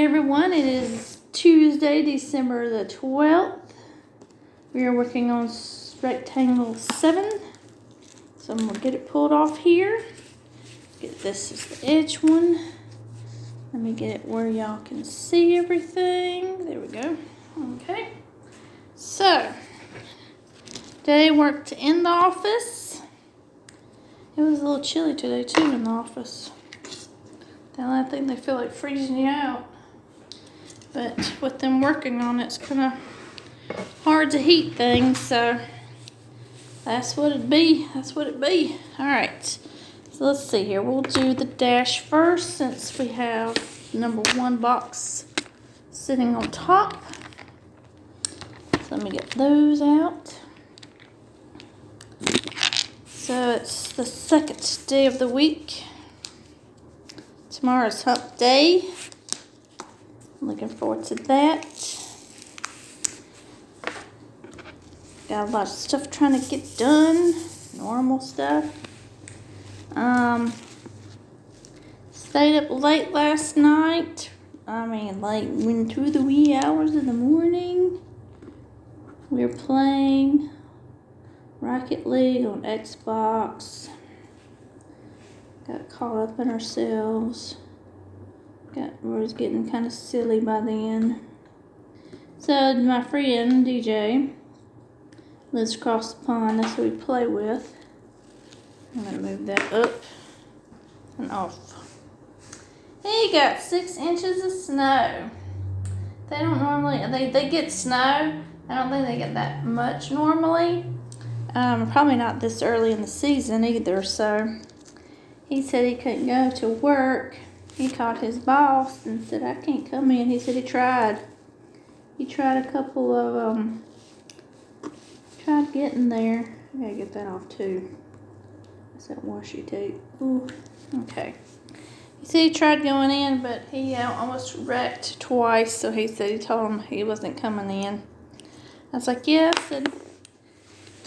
everyone, it is Tuesday, December the 12th. We are working on rectangle 7. So I'm going to get it pulled off here. Get this as the edge one. Let me get it where y'all can see everything. There we go. Okay. So, today worked in the office. It was a little chilly today too in the office. I think they feel like freezing you out. But with them working on it, it's kind of hard to heat things, so that's what it be. That's what it be. All right. So let's see here. We'll do the dash first since we have number 1 box sitting on top. So let me get those out. So it's the 2nd day of the week. Tomorrow's hump day. I'm looking forward to that. Got a lot of stuff trying to get done. Normal stuff. Stayed up late last night. Like into the wee hours of the morning. We were playing Rocket League on Xbox. Got caught up in ourselves. Was getting kind of silly by then. So my friend DJ lives across the pond. That's who we play with. I'm gonna move that up and off. He got 6 inches of snow. They don't normally. They get snow. I don't think they get that much normally. Probably not this early in the season either. So he said he couldn't go to work. He called his boss and said, I can't come in. He said he tried. He tried a couple of, tried getting there. I gotta get that off too. That's that washi tape. Ooh, okay. He said he tried going in, but he almost wrecked twice. So he said he told him he wasn't coming in. I was like, yeah. I said,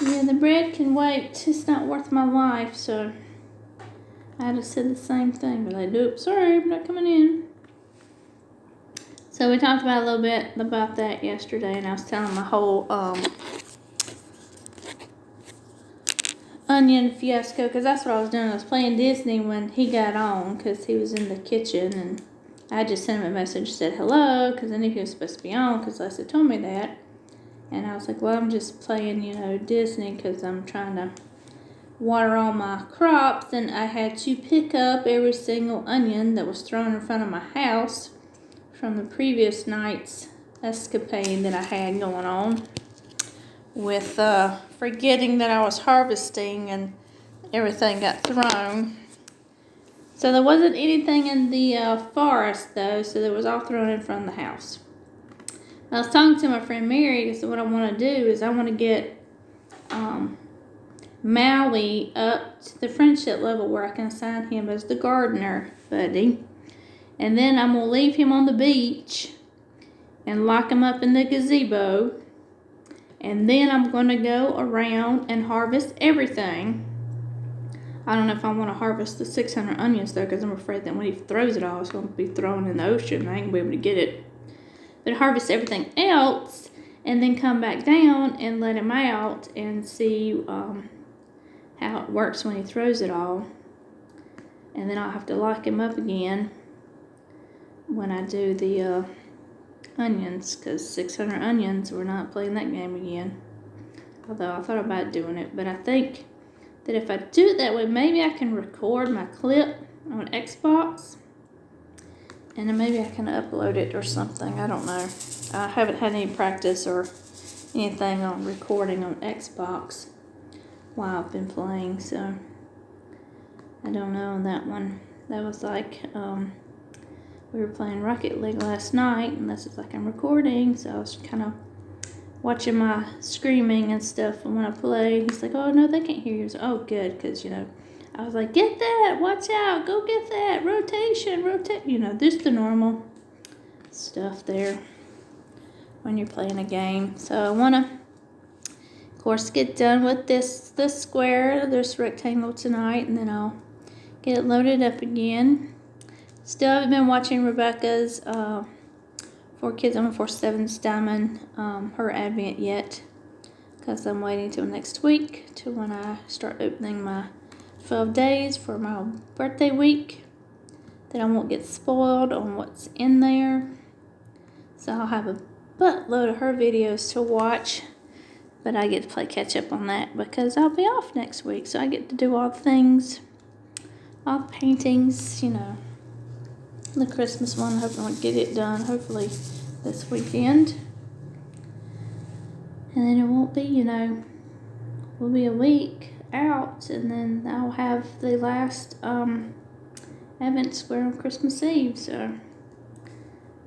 yeah, the bread can wait. It's not worth my life, so I had to say the same thing, but I do. Sorry, I'm not coming in. So we talked about a little bit about that yesterday, and I was telling my whole onion fiasco, because that's what I was doing. I was playing Disney when he got on, because he was in the kitchen, and I just sent him a message, said hello, because I knew he was supposed to be on, because Lisa told me that. And I was like, well, I'm just playing, Disney, because I'm trying to water all my crops, and I had to pick up every single onion that was thrown in front of my house from the previous night's escapade that I had going on with forgetting that I was harvesting and everything got thrown. So there wasn't anything in the forest though, so it was all thrown in front of the house. I was talking to my friend Mary, so what I want to do is I want to get Maui up to the friendship level where I can assign him as the gardener buddy. And then I'm going to leave him on the beach and lock him up in the gazebo. And then I'm going to go around and harvest everything. I don't know if I want to harvest the 600 onions though, because I'm afraid that when he throws it all, it's going to be thrown in the ocean. I ain't going to be able to get it. But harvest everything else and then come back down and let him out and see how it works when he throws it all. And then I'll have to lock him up again when I do the onions, because 600 onions, we're not playing that game again. Although I thought about doing it, but I think that if I do it that way, maybe I can record my clip on Xbox, and then maybe I can upload it or something. I don't know. I haven't had any practice or anything on recording on Xbox while I've been playing, so I don't know on that one. That was like we were playing Rocket League last night, and this is like I'm recording, so I was kind of watching my screaming and stuff. And when I play, he's like, oh no, they can't hear you. So, oh good, because I was like, get that, watch out, go get that, rotate, just the normal stuff there when you're playing a game. So I want to, of course, get done with this square, this rectangle tonight, and then I'll get it loaded up again. Still haven't been watching Rebecca's for Kids on 47's Diamond, her Advent yet, because I'm waiting till next week to when I start opening my 12 days for my birthday week, that I won't get spoiled on what's in there. So I'll have a buttload of her videos to watch, but I get to play catch up on that because I'll be off next week, so I get to do all the things, all the paintings, you know. The Christmas one, I hope I'll get it done, hopefully this weekend. And then it won't be, you know, we'll be a week out, and then I'll have the last Advent Square on Christmas Eve, so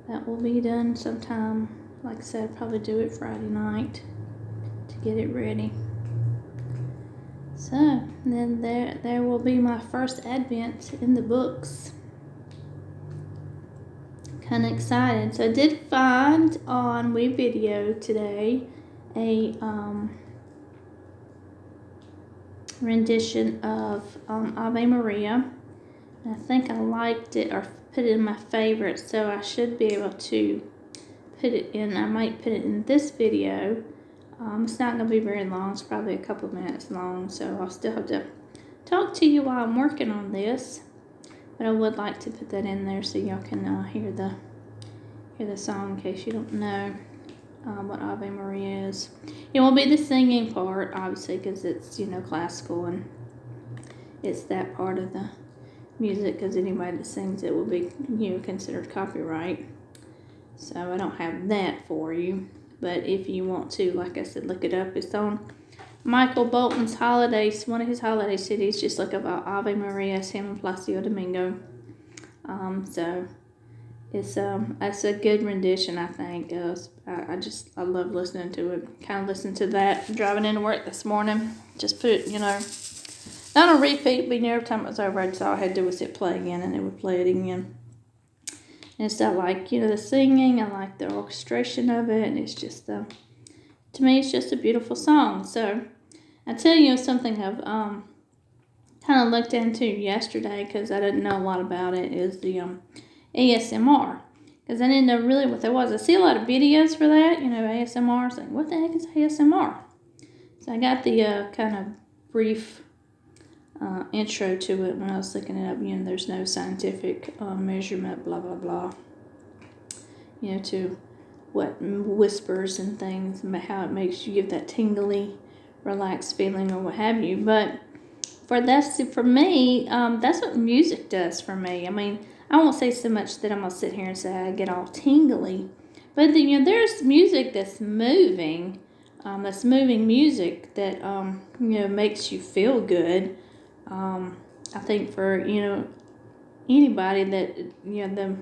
that will be done sometime. Like I said, probably do it Friday night to get it ready. So then there will be my first Advent in the books. Kind of excited. So I did find on WeVideo today a rendition of Ave Maria. And I think I liked it or put it in my favorites, so I should be able to put it in. I might put it in this video. It's not going to be very long. It's probably a couple minutes long, so I'll still have to talk to you while I'm working on this. But I would like to put that in there so y'all can hear the song in case you don't know what Ave Maria is. It won't be the singing part, obviously, because it's, you know, classical, and it's that part of the music, because anybody that sings it will be, you know, considered copyright. So I don't have that for you. But if you want to, like I said, look it up. It's on Michael Bolton's holidays, one of his holiday CDs. Just look up Ave Maria, him and Placido Domingo. So it's a good rendition, I think. I love listening to it. Kind of listened to that driving into work this morning. Just put it, you know, not on repeat, but every time it was over, all I had to do was hit play again, and it would play it again. And it's not like, you know, the singing. I like the orchestration of it, and it's just to me, it's just a beautiful song. So I tell you something I've kind of looked into yesterday, because I didn't know a lot about it, is the ASMR, because I didn't know really what that was. I see a lot of videos for that, you know, ASMR. It's like, what the heck is ASMR? So I got the kind of brief intro to it when I was looking it up. You know, there's no scientific measurement, blah, blah, blah, you know, to what whispers and things, and how it makes you give that tingly, relaxed feeling or what have you. But for me, that's what music does for me. I mean, I won't say so much that I'm going to sit here and say I get all tingly, but then, you know, there's music that's moving music that, you know, makes you feel good. I think for, you know, anybody that, you know,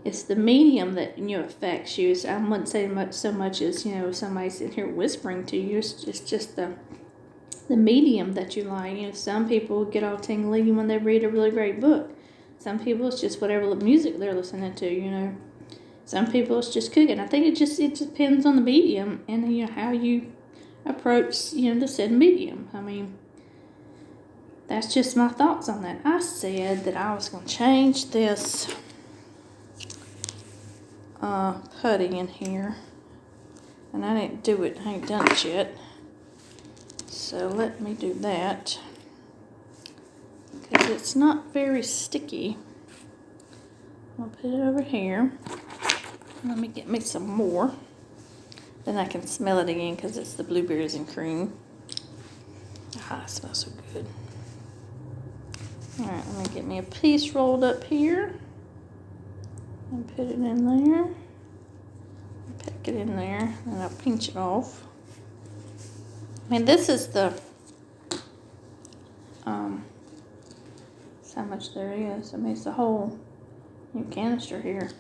it's the medium that, you know, affects you. So I wouldn't say so much as, you know, somebody sitting here whispering to you. It's just the medium that you like. You know, some people get all tingly when they read a really great book. Some people it's just whatever music they're listening to, you know. Some people it's just cooking. I think it depends on the medium and, you know, how you approach, you know, the said medium. I mean, that's just my thoughts on that. I said that I was going to change this putty in here, and I didn't do it. I ain't done it yet. So let me do that, because it's not very sticky. I'll put it over here. Let me get me some more. Then I can smell it again, because it's the blueberries and cream. Ah, it smells so good. Alright, let me get me a piece rolled up here. And put it in there. Pack it in there. And I'll pinch it off. I mean, this is the, how much there is. I mean, it's the whole new canister here.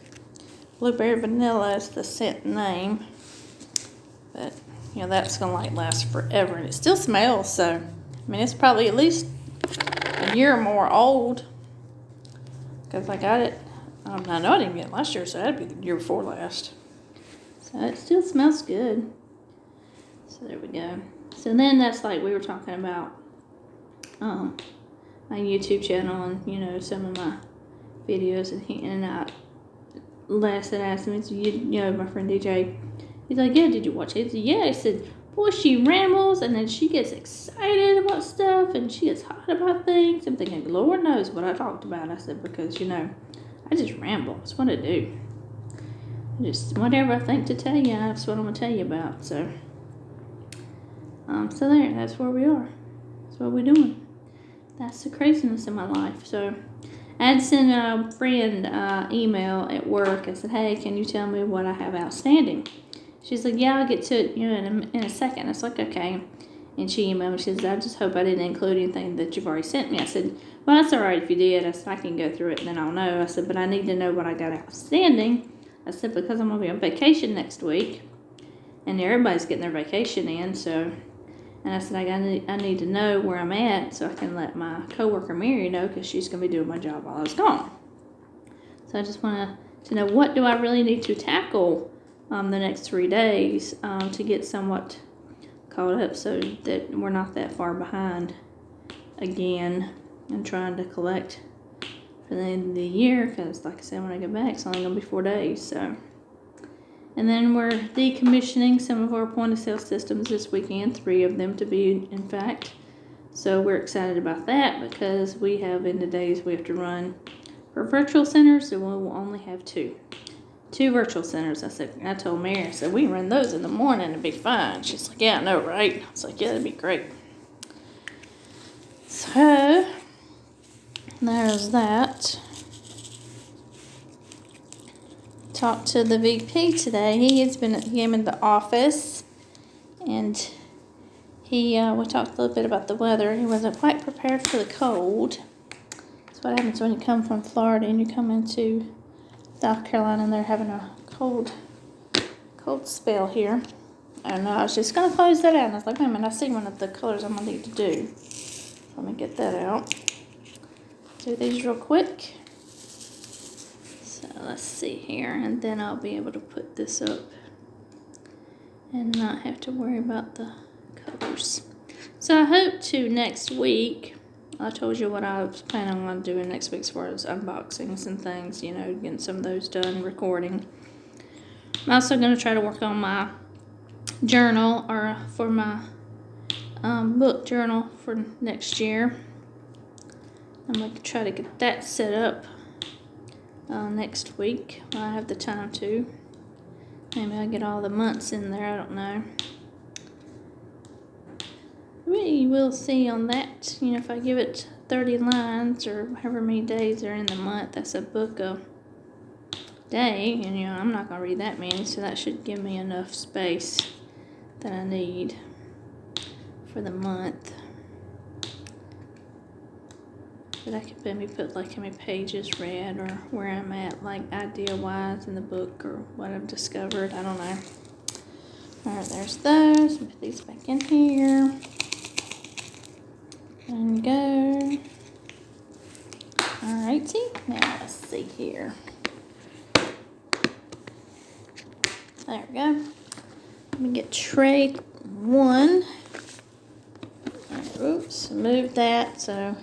Blueberry Vanilla is the scent name. But, you know, that's going to last forever. And it still smells, so, I mean, it's probably at least a year or more old. Because I got it, I know I didn't get it last year, so that'd be the year before last. So it still smells good. So there we go. So then that's like we were talking about my YouTube channel and, you know, some of my videos, and Les had asked me, so you know, my friend DJ, he's like, yeah, did you watch it? Yeah, he said, boy, she rambles, and then she gets excited about stuff, and she gets hot about things. I'm thinking, Lord knows what I talked about. I said, because, you know, I just ramble. That's what I do. Just whatever I think to tell you, that's what I'm going to tell you about. So there, that's where we are. That's what we're doing. That's the craziness in my life. So I had sent a friend email at work. I said, hey, can you tell me what I have outstanding? She's like, yeah, I'll get to it, you know, in a second. I was like, okay. And she emailed me. She says, I just hope I didn't include anything that you've already sent me. I said, well, that's all right if you did. I said, I can go through it and then I'll know. I said, but I need to know what I got outstanding. I said, because I'm going to be on vacation next week. And everybody's getting their vacation in, so... And I said, I need to know where I'm at so I can let my coworker Mary know, because she's going to be doing my job while I was gone. So I just want to know, what do I really need to tackle the next 3 days to get somewhat caught up, so that we're not that far behind again and trying to collect for the end of the year, because like I said, when I get back, it's only going to be 4 days. So. And then we're decommissioning some of our point of sale systems this weekend, 3 of them to be, in fact. So we're excited about that, because we have in the days we have to run for virtual centers, so we will only have 2 virtual centers. I told Mary, I said, we can run those in the morning, it'd be fine. She's like, yeah, I know, right? I was like, yeah, that'd be great. So there's that. Talked to the VP today. He came in the office, and we talked a little bit about the weather. He wasn't quite prepared for the cold. That's what happens when you come from Florida and you come into South Carolina and they're having a cold spell here. I don't know, I was just gonna close that out, and I was like, wait a minute, I see one of the colors I'm gonna need to do. Let me get that out. Do these real quick. So let's see here, and then I'll be able to put this up and not have to worry about the colors. So I hope to next week, I told you what I was planning on doing next week as far as unboxings and things, you know, getting some of those done, recording. I'm also going to try to work on my journal, or for my book journal for next year. I'm going to try to get that set up next week when I have the time to. Maybe I'll get all the months in there, I don't know. We will see on that. You know, if I give it 30 lines or however many days are in the month, that's a book a day, and you know, I'm not going to read that many, so that should give me enough space that I need for the month. But I could maybe put like how many pages read, or where I'm at, like idea-wise in the book, or what I've discovered. I don't know. Alright, there's those. Put these back in here. And go. Alrighty. Now let's see here. There we go. Let me get tray 1. Alright, oops, move that, so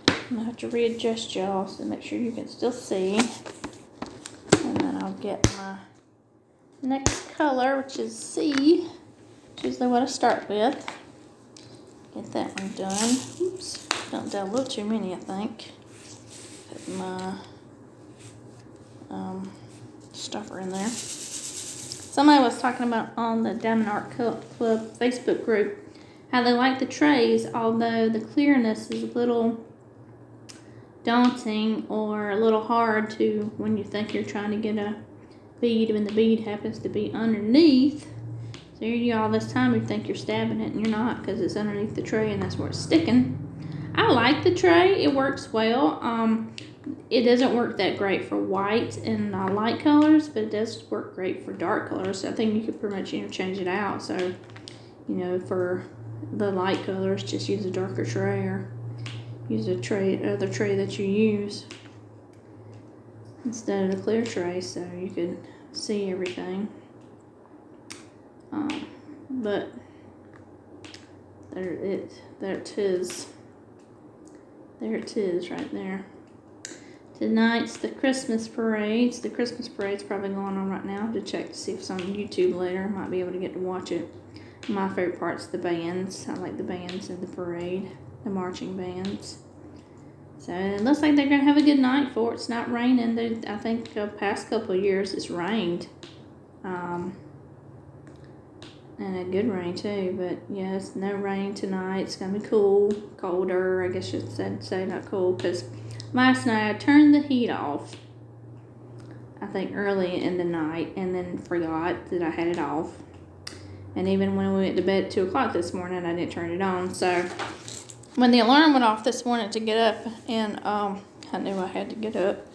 I'm going to have to readjust y'all to make sure you can still see. And then I'll get my next color, which is C, which is what I start with. Get that one done. Oops, dumped out a little too many, I think. Put my stuffer in there. Somebody was talking about on the Diamond Art Club Facebook group how they like the trays, although the clearness is a little daunting or a little hard to, when you think you're trying to get a bead, when the bead happens to be underneath. So you all this time you think you're stabbing it, and you're not, because it's underneath the tray and that's where it's sticking. I like the tray, it works well. It doesn't work that great for white and light colors, but it does work great for dark colors. So I think you could pretty much interchange it out. So, you know, for the light colors, just use a darker tray, or use a other tray that you use instead of the clear tray, so you could see everything. But there it is right there. Tonight's the Christmas parades. The Christmas parade's probably going on right now. I have to check to see if it's on YouTube later. I might be able to get to watch it. My favorite part's the bands. I like the bands in the parade, the marching bands. So it looks like they're going to have a good night for it. It's not raining. I think the past couple of years it's rained. And a good rain too. But yeah, it's no rain tonight. It's going to be cool. Colder, I guess you should say, not cool. Because last night I turned the heat off, I think early in the night, and then forgot that I had it off. And even when we went to bed at 2 o'clock this morning, I didn't turn it on. So when the alarm went off this morning to get up, and I knew I had to get up,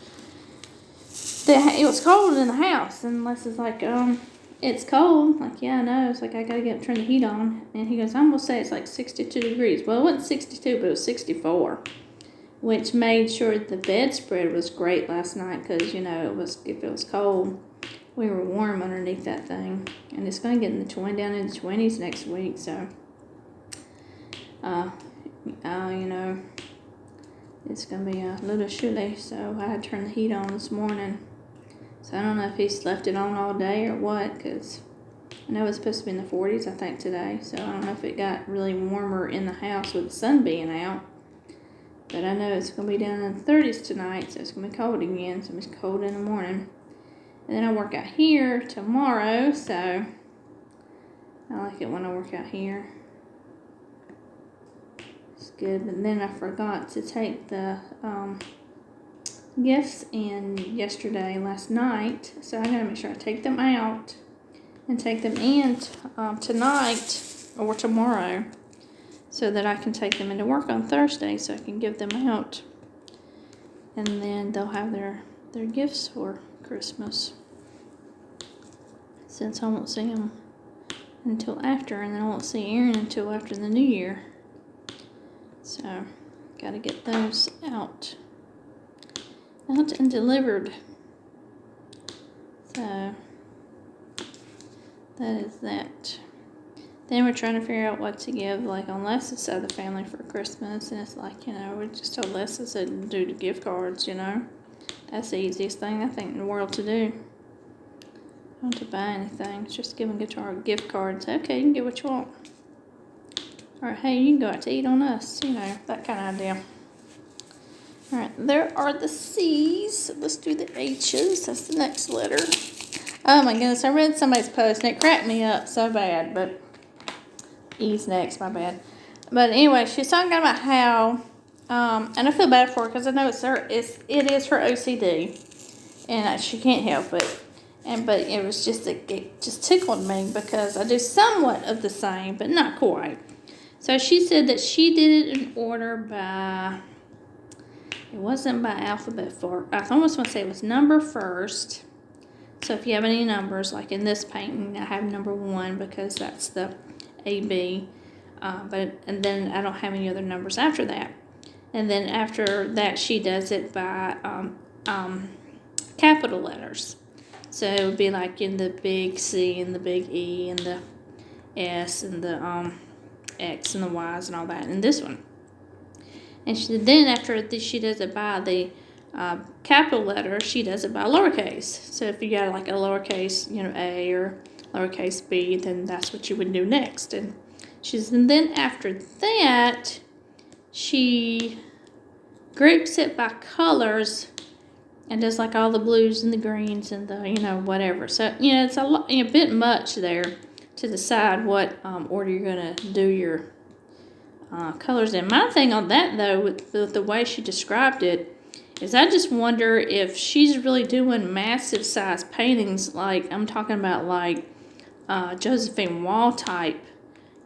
it was cold in the house. And Les is like, it's cold. Like, yeah, I know. It's like, I got to get up and turn the heat on. And he goes, I'm going to say it's like 62 degrees. Well, it wasn't 62, but it was 64. Which made sure the bedspread was great last night because, you know, if it was cold, we were warm underneath that thing. And it's going to get down in the 20s next week. So, you know, it's going to be a little chilly. So I had to turn the heat on this morning. So I don't know if he's left it on all day or what, because I know it's supposed to be in the 40s, I think, today. So I don't know if it got really warmer in the house with the sun being out. But I know it's going to be down in the 30s tonight, so it's going to be cold again. So it's cold in the morning. And then I work out here tomorrow, so I like it when I work out here. It's good. But then I forgot to take the gifts in last night, so I gotta make sure I take them out and take them in tonight or tomorrow, so that I can take them into work on Thursday, so I can give them out, and then they'll have their gifts for Christmas, since I won't see them until after, and then I won't see Aaron until after the New Year. So gotta get those out and delivered. So that is that. Then we're trying to figure out what to give, like, on Les's side of the family for Christmas. And it's like, you know, we just told Les to do the gift cards, you know. That's the easiest thing, I think, in the world to do. Not to buy anything. It's just give them gift cards. Okay, you can get what you want. Or, hey, you can go out to eat on us. You know, that kind of idea. Alright, there are the C's. Let's do the H's. That's the next letter. Oh my goodness, I read somebody's post and it cracked me up so bad, but E's next, my bad. But anyway, she's talking about how, and I feel bad for her because I know it is her OCD, and she can't help it. But it was just, it just tickled me because I do somewhat of the same, but not quite. So she said that she did it in order by, it wasn't by alphabet for, I almost want to say it was number first. So if you have any numbers, like in this painting, I have number 1 because that's the AB. And then I don't have any other numbers after that. And then after that, she does it by capital letters. So it would be like in the big C and the big E and the S and the X and the Y's and all that in this one. And then after she does it by the capital letter, she does it by lowercase. So if you got like a lowercase, you know, A or lowercase B, then that's what you would do next. And then after that, she groups it by colors and does like all the blues and the greens and the, you know, whatever. So, you know, it's a bit much there to decide what order you're going to do your colors in. My thing on that, though, with the way she described it, is I just wonder if she's really doing massive size paintings, like I'm talking about like Josephine Wall type,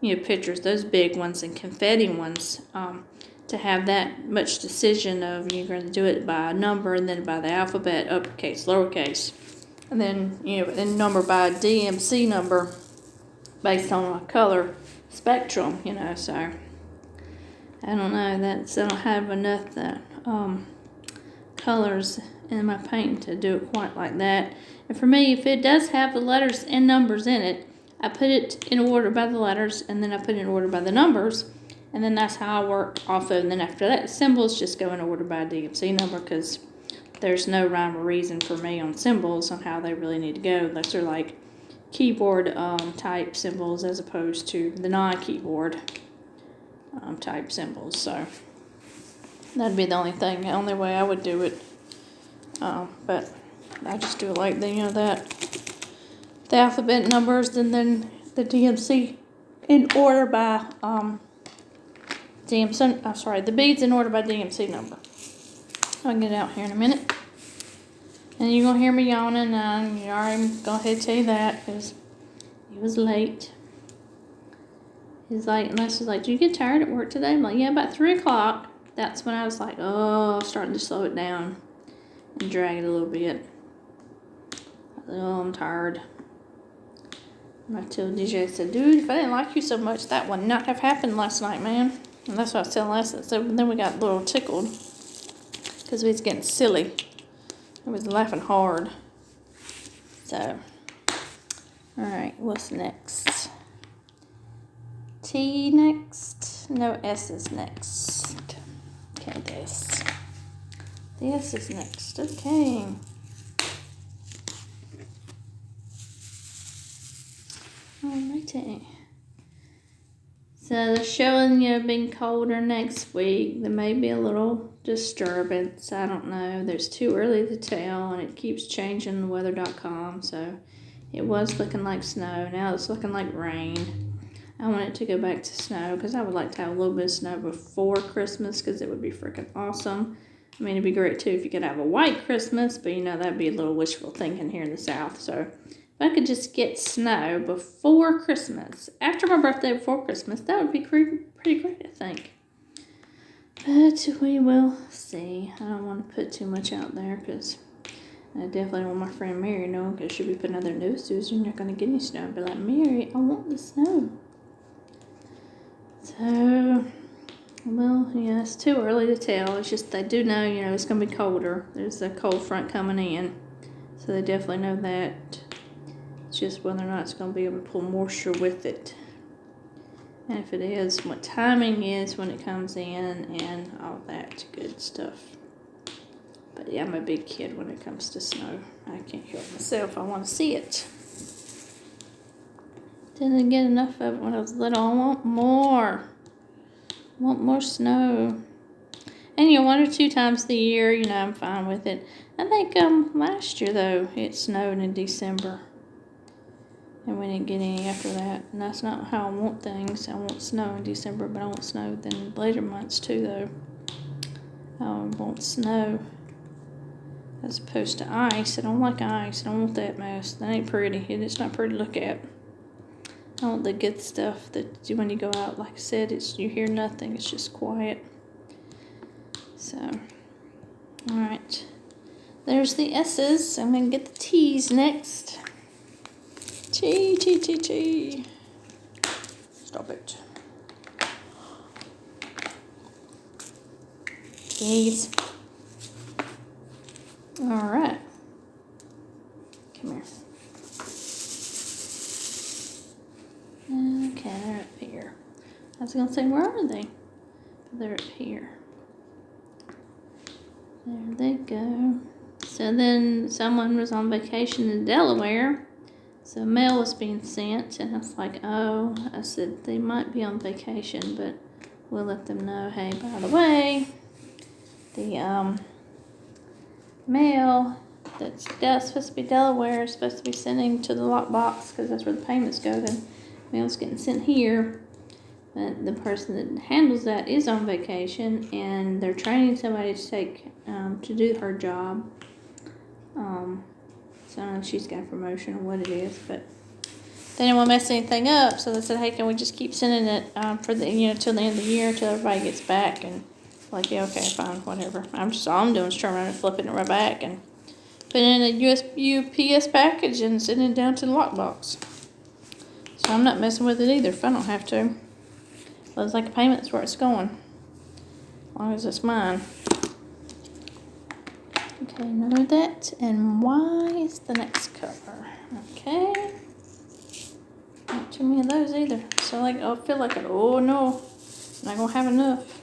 you know, pictures, those big ones and confetti ones, to have that much decision of you're going to do it by a number and then by the alphabet, uppercase, lowercase, and then, you know, and number by a DMC number based on a color spectrum, you know. So I don't know, I don't have enough colors in my painting to do it quite like that. And for me, if it does have the letters and numbers in it, I put it in order by the letters, and then I put it in order by the numbers, and then that's how I work off of. And then after that, the symbols just go in order by a DMC number, because there's no rhyme or reason for me on symbols on how they really need to go, unless they're like keyboard type symbols as opposed to the non-keyboard type symbols. So that'd be the only way I would do it. But I just do it like the alphabet numbers and then the DMC in order by the beads in order by DMC number. I'll get it out here in a minute. And you're going to hear me yawning, and you already go ahead and tell you that, because he was late. He's like, and I was like, "Did you get tired at work today?" I'm like, "Yeah, about 3 o'clock. That's when I was like, oh, starting to slow it down and drag it a little bit. Oh, I'm tired. And I told DJ, I said, "Dude, if I didn't like you so much, that would not have happened last night, man." And that's what I was telling last night. So then we got a little tickled because we was getting silly. I was laughing hard. So, alright, what's next? T next? No, S is next. Okay, this. The S is next. Okay. Alrighty. So they're showing being colder next week. There may be a little disturbance. I don't know. There's too early to tell, and it keeps changing the weather.com. So it was looking like snow. Now it's looking like rain. I want it to go back to snow because I would like to have a little bit of snow before Christmas because it would be freaking awesome. I mean, it'd be great too if you could have a white Christmas, but that'd be a little wishful thinking here in the South. So if I could just get snow before Christmas, after my birthday, before Christmas, that would be pretty great, I think. But we will see. I don't want to put too much out there because I definitely don't want my friend Mary knowing, because she'll be putting other notices. "You're not going to get any snow." I'll be like, "Mary, I want the snow." So, well, yeah, it's too early to tell. It's just they do know, it's going to be colder. There's a cold front coming in. So they definitely know that. It's just whether or not it's going to be able to pull moisture with it. And if it is, what timing is when it comes in and all that good stuff. But yeah, I'm a big kid when it comes to snow. I can't help myself. I want to see it. Didn't get enough of it when I was little. I want more. I want more snow. And 1 or 2 times a year, I'm fine with it. I think last year though, it snowed in December. And we didn't get any after that. And that's not how I want things. I want snow in December, but I want snow in later months too, though. I want snow as opposed to ice. I don't like ice. I don't want that mess. That ain't pretty. It's not pretty to look at. I want the good stuff that when you go out, like I said, you hear nothing. It's just quiet. So, alright. There's the S's. I'm going to get the T's next. T. Stop it. T's. Alright. Come here. Okay, they're up here. I was going to say, where are they? They're up here. There they go. So then someone was on vacation in Delaware. So mail was being sent, and I was like, oh, I said, they might be on vacation, but we'll let them know, hey, by the way, the mail that's supposed to be Delaware is supposed to be sending to the lockbox because that's where the payments go. Then mail's getting sent here, but the person that handles that is on vacation, and they're training somebody to take to do her job. So I don't know if she's got a promotion or what it is, but they didn't want to mess anything up, so they said, hey, can we just keep sending it for the till the end of the year, till everybody gets back? And like, yeah, okay, fine, whatever. All I'm doing is turning around and flipping it right back and putting it in a UPS package and sending it down to the lockbox. So I'm not messing with it either if I don't have to. Looks like a payment's where it's going, as long as it's mine. Okay, know that. And Y is the next color. Okay. Not too many of those either. So I feel like, oh no, not gonna have enough.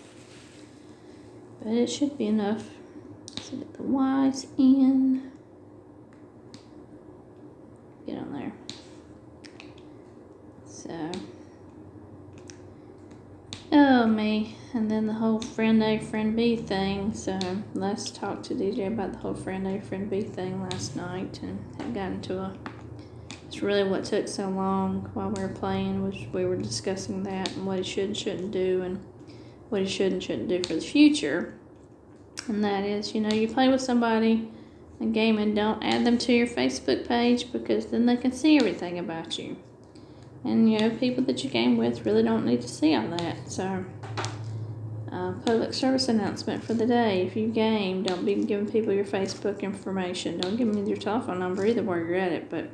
But it should be enough. So sure that the Y's in. Get on there. So, oh me, and then the whole friend A, friend B thing. So let's talk to DJ about the whole friend A, friend B thing last night, and it got into a. It's really what took so long while we were playing, was we were discussing that and what he should and shouldn't do, and what he should and shouldn't do for the future. And that is, you play with somebody a game and don't add them to your Facebook page, because then they can see everything about you. And, people that you game with really don't need to see all that. So, public service announcement for the day. If you game, don't be giving people your Facebook information. Don't give them your telephone number either while you're at it. But,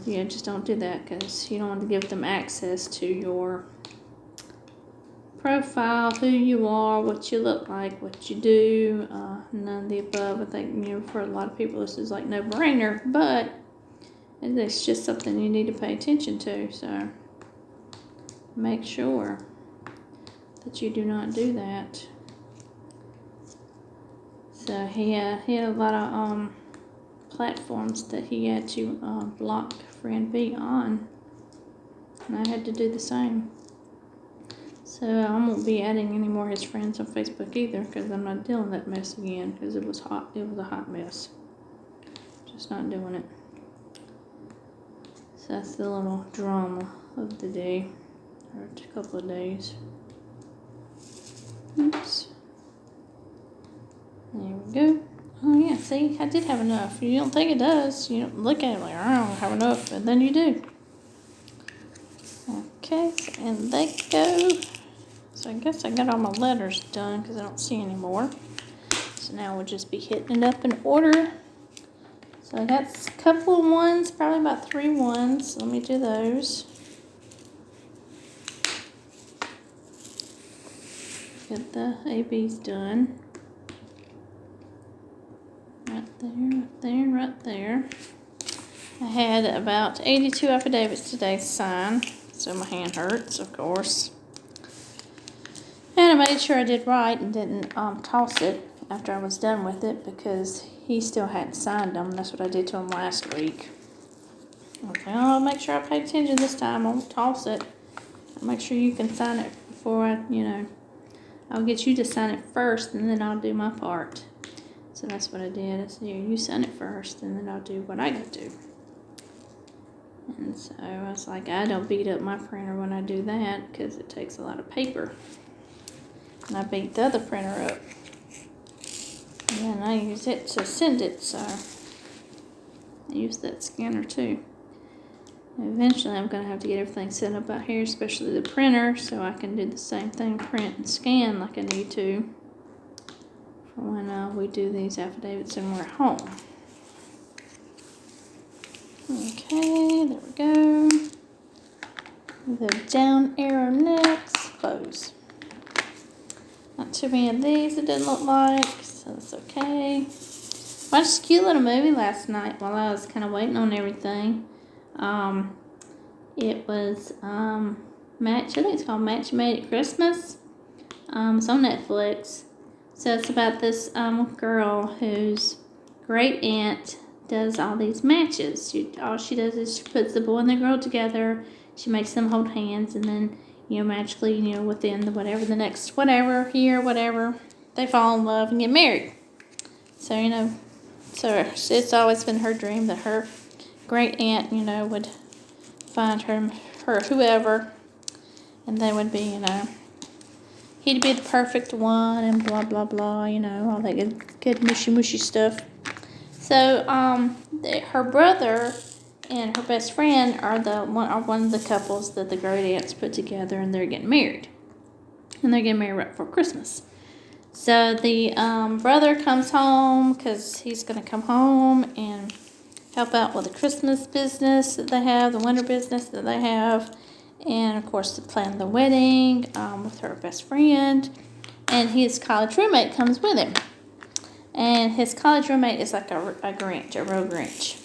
just don't do that, because you don't want to give them access to your profile, who you are, what you look like, what you do, none of the above. I think, for a lot of people this is like no-brainer, but it's just something you need to pay attention to, so make sure that you do not do that. So he had a lot of platforms that he had to block friend B on, and I had to do the same. So I won't be adding any more of his friends on Facebook either, because I'm not dealing with that mess again, because it was hot. It was a hot mess. Just not doing it. So that's the little drama of the day, or a couple of days. Oops. There we go. Oh yeah, see, I did have enough. You don't think it does. You don't look at it like, I don't have enough, and then you do. Okay, and they go. So I guess I got all my letters done, because I don't see any more. So now we'll just be hitting it up in order. So I got a couple of ones, probably about 3 ones. Let me do those. Get the ABs done. Right there, right there. I had about 82 affidavits today to sign, so my hand hurts, of course. And I made sure I did right and didn't toss it after I was done with it, because he still hadn't signed them. That's what I did to him last week. Okay, I'll make sure I pay attention this time. I won't toss it. I'll make sure you can sign it before I'll get you to sign it first, and then I'll do my part. So that's what I did. I said, you sign it first, and then I'll do what I got to do. And so I was like, I don't beat up my printer when I do that, because it takes a lot of paper. And I beat the other printer up. And I use it to send it, so I use that scanner too. Eventually I'm going to have to get everything set up out here, especially the printer, so I can do the same thing, print and scan like I need to, for when we do these affidavits and we're at home. Okay, there we go. The down arrow next, close. Not too many of these, it didn't look like, so that's okay. Watched a cute little movie last night while I was kind of waiting on everything. It was I think it's called Match Made at Christmas. It's on Netflix. So it's about this girl whose great aunt does all these matches. All she does is she puts the boy and the girl together. She makes them hold hands, and then magically, within the next year, they fall in love and get married. So, so it's always been her dream that her great aunt, would find her whoever, and they would be, he'd be the perfect one, and blah, blah, blah, all that good mushy stuff. So, her brother and her best friend are one of the couples that the great aunts put together, and they're getting married. And they're getting married right before Christmas. So the brother comes home, because he's going to come home and help out with the Christmas business that they have, the winter business that they have, and of course to plan the wedding with her best friend. And his college roommate comes with him. And his college roommate is like a Grinch, a real Grinch.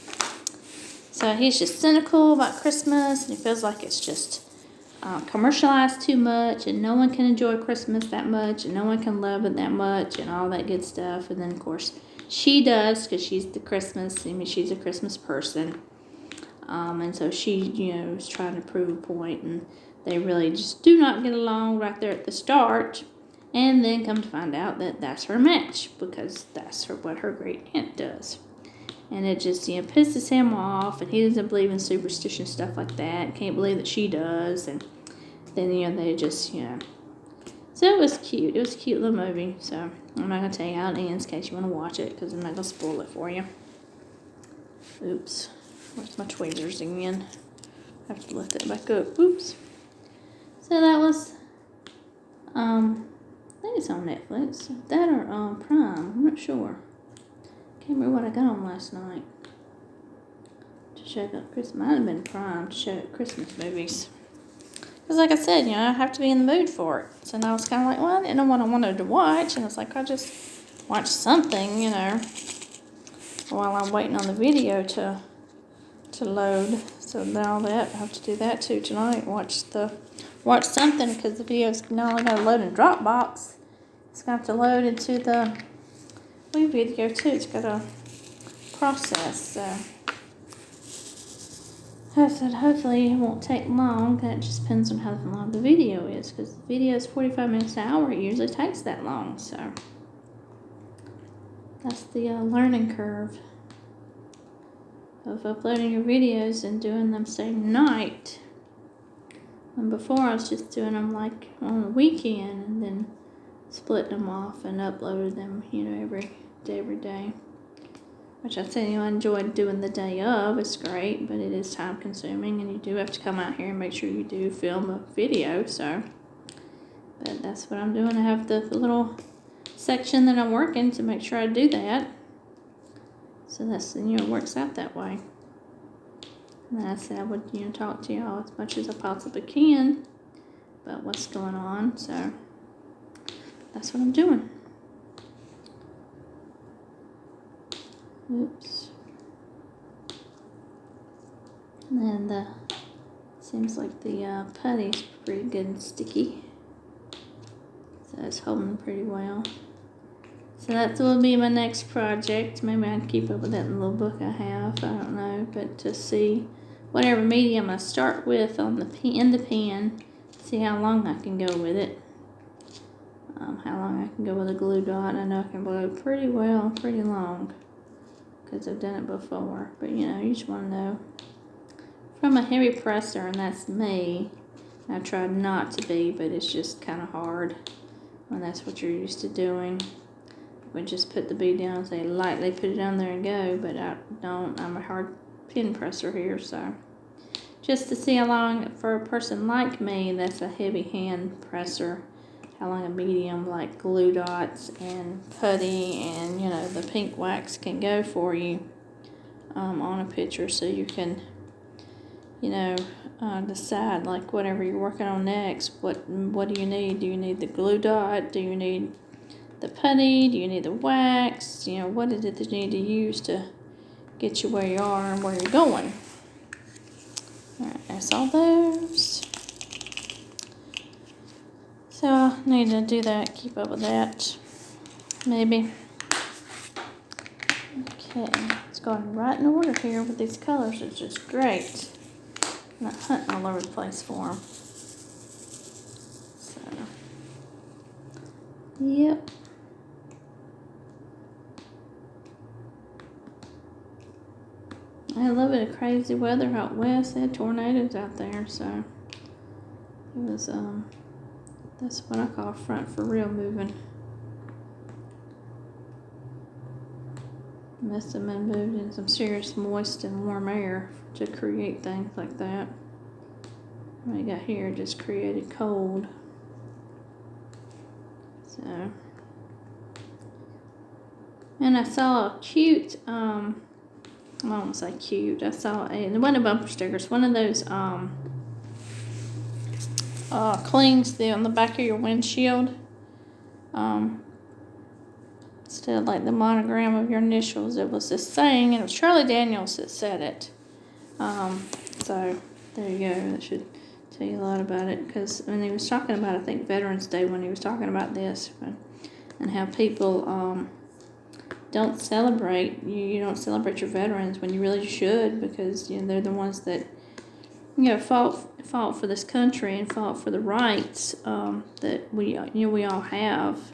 So he's just cynical about Christmas, and he feels like it's just commercialized too much, and no one can enjoy Christmas that much, and no one can love it that much, and all that good stuff. And then, of course, she does, because she's she's a Christmas person. And so she, is trying to prove a point, and they really just do not get along right there at the start. And then come to find out that that's her match, because that's what her great aunt does. And it just, pisses him off, and he doesn't believe in superstition stuff like that. Can't believe that she does. And then, they just, So it was cute. It was a cute little movie. So I'm not going to tell you how it ends in case you want to watch it, because I'm not going to spoil it for you. Oops. Where's my tweezers again? I have to lift it back up. Oops. So that was, I think it's on Netflix. That or Prime. I'm not sure. Can't remember what I got on last night to show up Christmas. Might have been Prime to show up Christmas movies. Because like I said, I have to be in the mood for it. So now I was kind of like, well, I didn't know what I wanted to watch. And it's like, I'll just watch something, while I'm waiting on the video to load. So now that I have to do that too tonight. Watch something, because the video's not only going to load in Dropbox, it's going to have to load into the video too. It's got to process. So I said hopefully it won't take long. That just depends on how long the video is, because the video is 45 minutes an hour. It usually takes that long. So that's the learning curve of uploading your videos and doing them same night. And before I was just doing them like on the weekend, and then splitting them off and uploaded them, every day. Which I said, I enjoyed doing the day of. It's great, but it is time consuming, and you do have to come out here and make sure you do film a video. So, but that's what I'm doing. I have the little section that I'm working to make sure I do that. So that's, it works out that way. And then I said I would, talk to y'all as much as I possibly can about what's going on. So that's what I'm doing. Oops. And then seems like the putty's pretty good and sticky. So it's holding pretty well. So that will be my next project. Maybe I can keep up with that little book I have. I don't know. But to see whatever medium I start with on the pen, see how long I can go with it. How long I can go with a glue dot. I know I can blow pretty well, pretty long, because I've done it before. But you just want to know. From a heavy presser, and that's me. I tried not to be, but it's just kind of hard when that's what you're used to doing. We just put the bead down and say lightly put it on there and go, but I don't. I'm a hard pin presser here, so just to see how long, for a person like me that's a heavy hand presser, how long a medium like glue dots and putty and the pink wax can go for you on a picture, so you can decide like whatever you're working on next, what do you need? Do you need the glue dot? Do you need the putty? Do you need the wax? What is it that you need to use to get you where you are and where you're going? Alright, that's all those. So I need to do that, keep up with that, maybe. Okay, it's going right in order here with these colors. It's just great. I'm not hunting all over the place for them. So, yep. I love it. Crazy weather out west. They had tornadoes out there, so it was that's what I call front for real moving. Must have been moved in some serious moist and warm air to create things like that. What I got here just created cold. So, and I saw a cute I don't want to say cute. I saw one of bumper stickers, one of those clings on the back of your windshield. Instead of like the monogram of your initials, it was this saying, and it was Charlie Daniels that said it. So there you go. That should tell you a lot about it, because when he was talking about, I think, Veterans Day, when he was talking about this, and how people don't celebrate, you don't celebrate your veterans when you really should, because they're the ones that fought for this country and fought for the rights that we all have.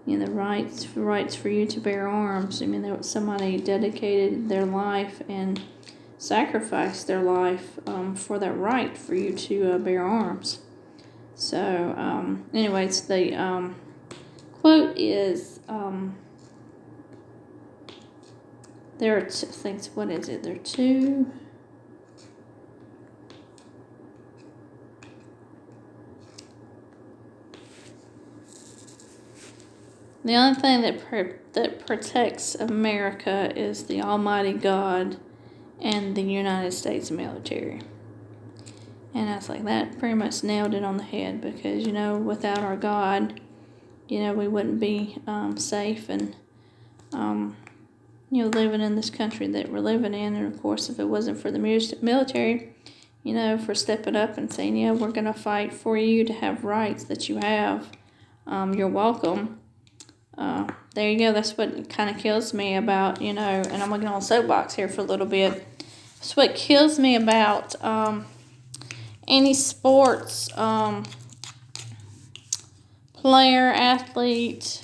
The rights for you to bear arms. I mean, there was somebody dedicated their life and sacrificed their life for that right for you to bear arms. So, anyways, the quote is there are things. What is it? There are two. The only thing that protects America is the Almighty God and the United States military. And I was like, that pretty much nailed it on the head, because, without our God, we wouldn't be safe and, living in this country that we're living in. And, of course, if it wasn't for the military, for stepping up and saying, yeah, we're going to fight for you to have rights that you have, you're welcome. There you go. That's what kind of kills me about, and I'm going to get on a soapbox here for a little bit. That's what kills me about any sports player, athlete,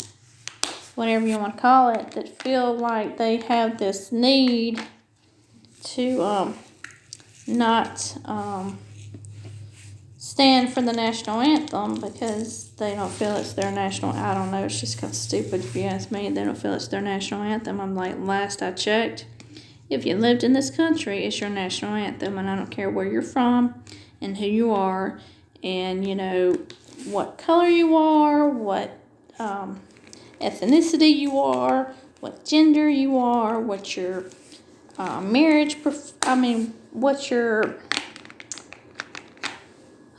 whatever you want to call it, that feel like they have this need to not stand for the national anthem because they don't feel it's their national. I don't know. It's just kind of stupid if you ask me. They don't feel it's their national anthem. I'm like, last I checked, if you lived in this country, it's your national anthem, and I don't care where you're from and who you are, and what color you are, what ethnicity you are, what gender you are, what your what's your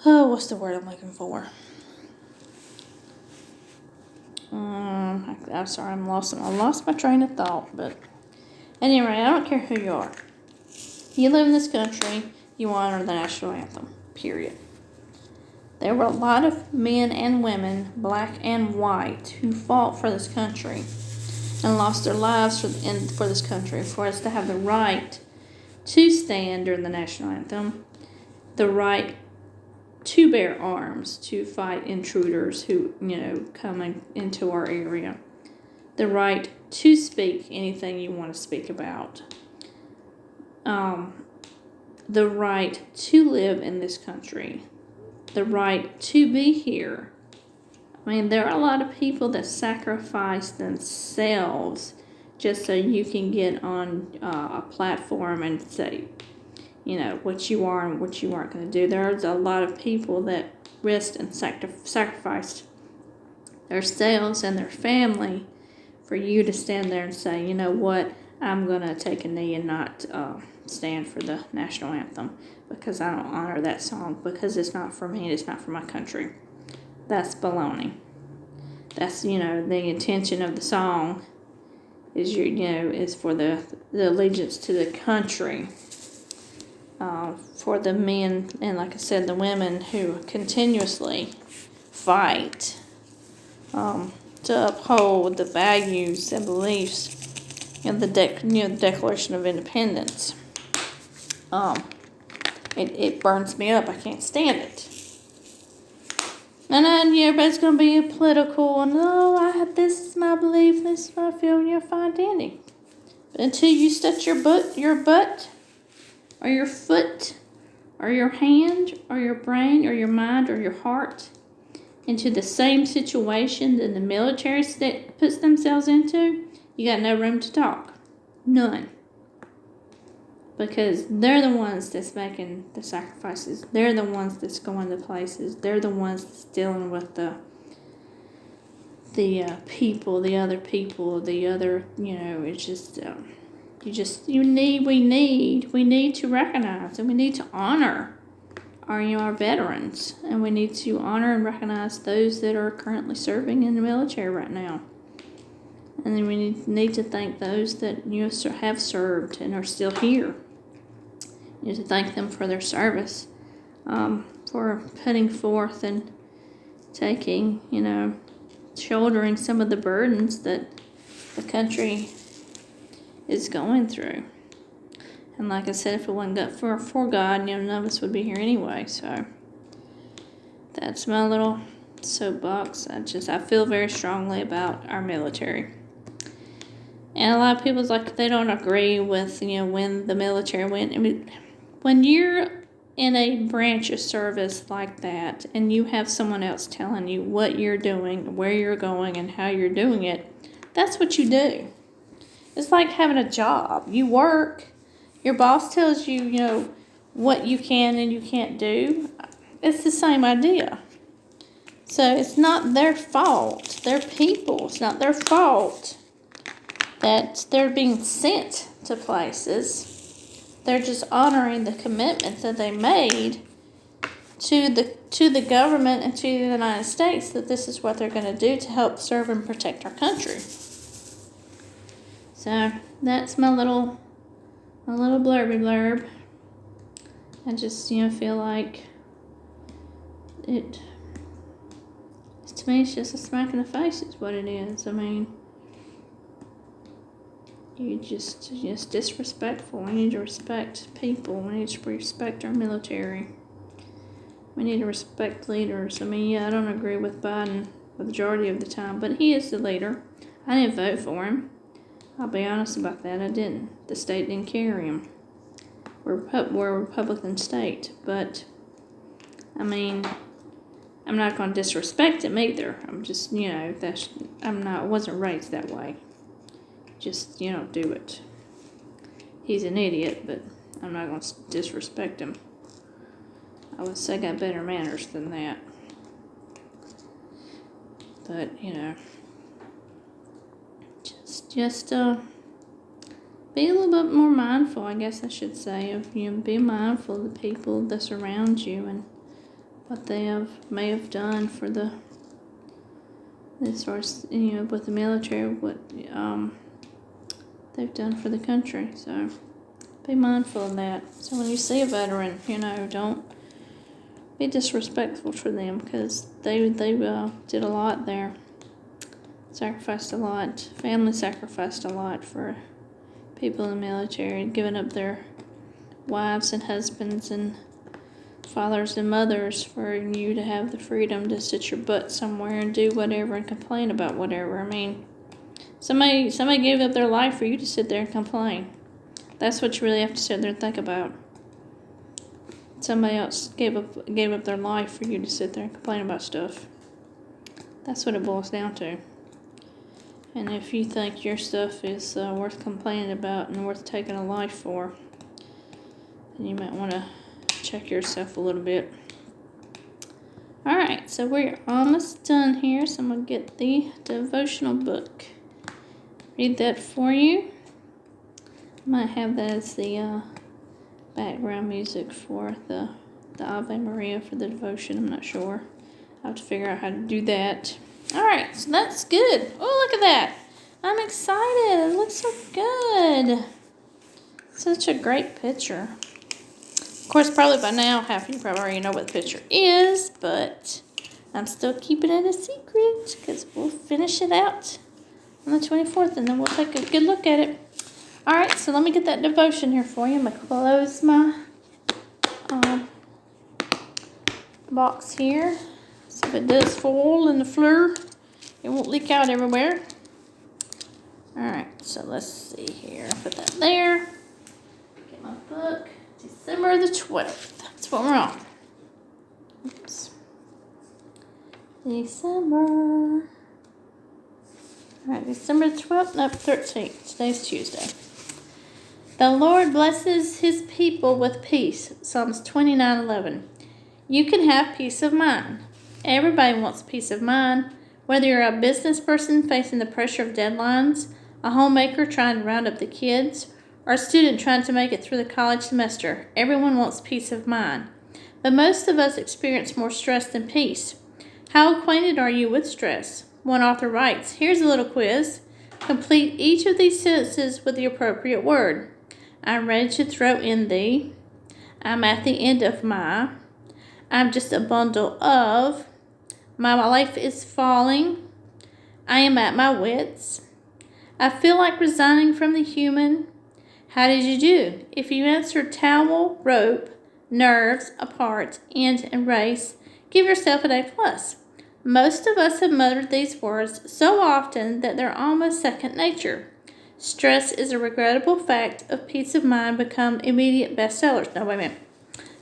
what's the word I'm looking for? I'm sorry, I lost my train of thought. But anyway, I don't care who you are. You live in this country, you honor the national anthem. Period. There were a lot of men and women, black and white, who fought for this country and lost their lives for this country, for us to have the right to stand during the national anthem, the right to bear arms, to fight intruders who, come into our area, the right to speak anything you want to speak about, the right to live in this country, the right to be here. I mean, there are a lot of people that sacrifice themselves just so you can get on a platform and say, what you are and what you aren't going to do. There's a lot of people that risked and sacrificed themselves and their family for you to stand there and say, you know what, I'm going to take a knee and not stand for the national anthem because I don't honor that song, because it's not for me, it's not for my country. That's baloney. That's, the intention of the song is, is for the allegiance to the country. For the men and, like I said, the women who continuously fight to uphold the values and beliefs in the Declaration of Independence. It burns me up. I can't stand it. And then everybody's gonna be political and this is my belief, this is what I feel. You're fine dandy. But until you set your butt, or your foot, or your hand, or your brain, or your mind, or your heart into the same situation that the military puts themselves into, you got no room to talk. None. Because they're the ones that's making the sacrifices. They're the ones that's going to places. They're the ones that's dealing with the people, the other people, the other, it's just... we need to recognize and we need to honor our veterans, and we need to honor and recognize those that are currently serving in the military right now. And then we need to thank those that have served and are still here. You need to thank them for their service. for putting forth and taking, shouldering some of the burdens that the country is going through. And like I said, if it wasn't for God, none of us would be here anyway. So that's my little soapbox. I feel very strongly about our military. And a lot of people's like, they don't agree with, when the military went. I mean, when you're in a branch of service like that, and you have someone else telling you what you're doing, where you're going, and how you're doing it, that's what you do. It's like having a job. You work. Your boss tells you, what you can and you can't do. It's the same idea. So it's not their fault. They're people. It's not their fault that they're being sent to places. They're just honoring the commitments that they made to the government and to the United States that this is what they're going to do to help serve and protect our country. So that's my little blurb. I just, feel like it, to me, it's just a smack in the face is what it is. I mean, you're just disrespectful. We need to respect people. We need to respect our military. We need to respect leaders. I mean, I don't agree with Biden the majority of the time, but he is the leader. I didn't vote for him. I'll be honest about that. I didn't. The state didn't carry him. We're a Republican state, but I mean, I'm not going to disrespect him either. I'm just, wasn't raised that way. Just, do it. He's an idiot, but I'm not going to disrespect him. I would say I got better manners than that. But, just be a little bit more mindful, I guess I should say, of, be mindful of the people that surround you and what they may have done for with the military, what they've done for the country. So be mindful of that. So when you see a veteran, don't be disrespectful for them, because they did a lot there. Sacrificed a lot. Family sacrificed a lot for people in the military, giving up their wives and husbands and fathers and mothers for you to have the freedom to sit your butt somewhere and do whatever and complain about whatever. I mean, somebody gave up their life for you to sit there and complain. That's what you really have to sit there and think about. Somebody else gave up their life for you to sit there and complain about stuff. That's what it boils down to. And if you think your stuff is worth complaining about and worth taking a life for, then you might want to check yourself a little bit. Alright, so we're almost done here, so I'm going to get the devotional book. Read that for you. I might have that as the background music for the Ave Maria for the devotion. I'm not sure. I'll have to figure out how to do that. Alright, so that's good. Oh, look at that. I'm excited. It looks so good. Such a great picture. Of course, probably by now, half of you probably already know what the picture is, but I'm still keeping it a secret because we'll finish it out on the 24th, and then we'll take a good look at it. Alright, so let me get that devotion here for you. I'm going to close my box here. So if it does fall in the floor, it won't leak out everywhere. Alright, so let's see here. Put that there. Get my book. December the 12th. That's what we're on. Oops. December. Alright, December 12th, no, 13th. Today's Tuesday. The Lord blesses his people with peace. Psalms 29:11. You can have peace of mind. Everybody wants peace of mind. Whether you're a business person facing the pressure of deadlines, a homemaker trying to round up the kids, or a student trying to make it through the college semester, everyone wants peace of mind. But most of us experience more stress than peace. How acquainted are you with stress? One author writes, here's a little quiz. Complete each of these sentences with the appropriate word. I'm ready to throw in the. I'm at the end of my. I'm just a bundle of. My life is falling. I am at my wits. I feel like resigning from the human. How did you do? If you answered towel, rope, nerves, apart, and race, give yourself an A+. Most of us have muttered these words so often that they're almost second nature. Stress is a regrettable fact of peace of mind become immediate bestsellers. No, wait a minute.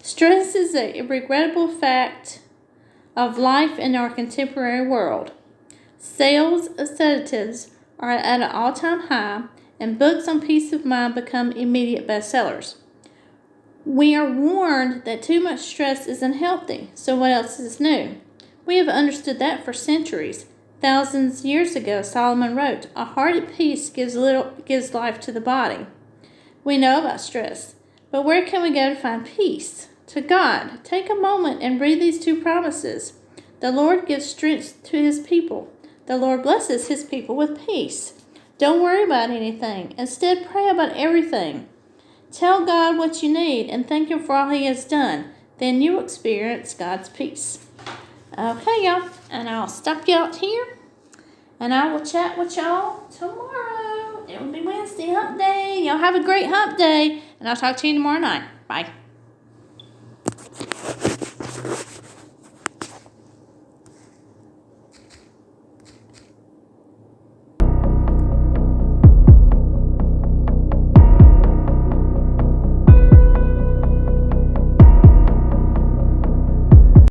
Stress is a regrettable fact of life in our contemporary world. Sales of sedatives are at an all-time high, and books on peace of mind become immediate bestsellers. We are warned that too much stress is unhealthy, so what else is new? We have understood that for centuries. Thousands of years ago, Solomon wrote, "A heart at peace gives life to the body." We know about stress, but where can we go to find peace? To God. Take a moment and read these two promises. The Lord gives strength to his people. The Lord blesses his people with peace. Don't worry about anything. Instead, pray about everything. Tell God what you need and thank him for all he has done. Then you experience God's peace. Okay, y'all. And I'll stop you out here. And I will chat with y'all tomorrow. It will be Wednesday, hump day. Y'all have a great hump day. And I'll talk to you tomorrow night. Bye.